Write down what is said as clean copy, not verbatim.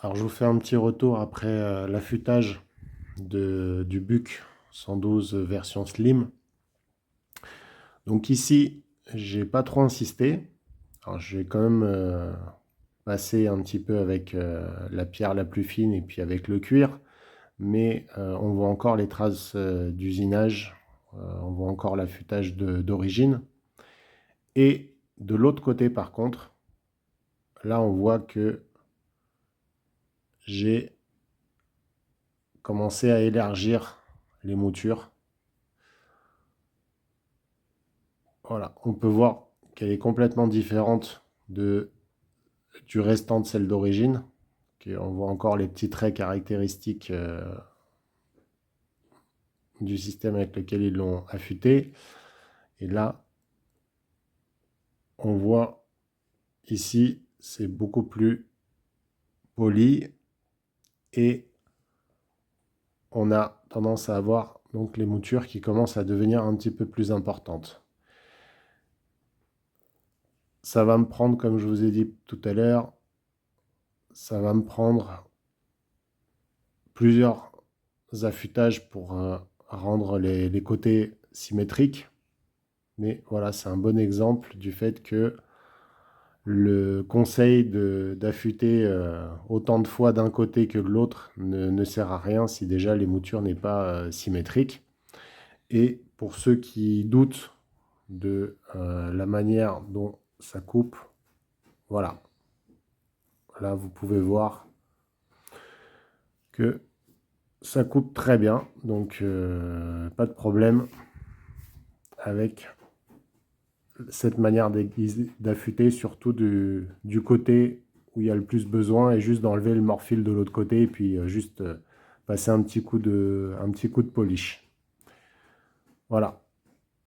Alors je vous fais un petit retour après l'affûtage du Buck 112 version Slim. Donc ici, j'ai pas trop insisté. Alors je vais quand même passer un petit peu avec la pierre la plus fine et puis avec le cuir. Mais on voit encore les traces d'usinage. On voit encore l'affûtage d'origine. Et de l'autre côté par contre, là on voit que j'ai commencé à élargir les moutures. Voilà, on peut voir qu'elle est complètement différente du restant de celle d'origine. On voit encore les petits traits caractéristiques du système avec lequel ils l'ont affûté. Et là, on voit ici, c'est beaucoup plus poli et on a tendance à avoir donc les moutures qui commencent à devenir un petit peu plus importantes. Ça va me prendre, comme je vous ai dit tout à l'heure, ça va me prendre plusieurs affûtages pour rendre les côtés symétriques. Mais voilà, c'est un bon exemple du fait que le conseil d'affûter autant de fois d'un côté que de l'autre ne sert à rien si déjà les moutures n'est pas symétriques. Et pour ceux qui doutent de la manière dont ça coupe, voilà. Là, vous pouvez voir que ça coupe très bien, donc pas de problème avec cette manière d'affûter, surtout du côté où il y a le plus besoin, et juste d'enlever le morphile de l'autre côté, et puis juste passer un petit coup de polish. Voilà.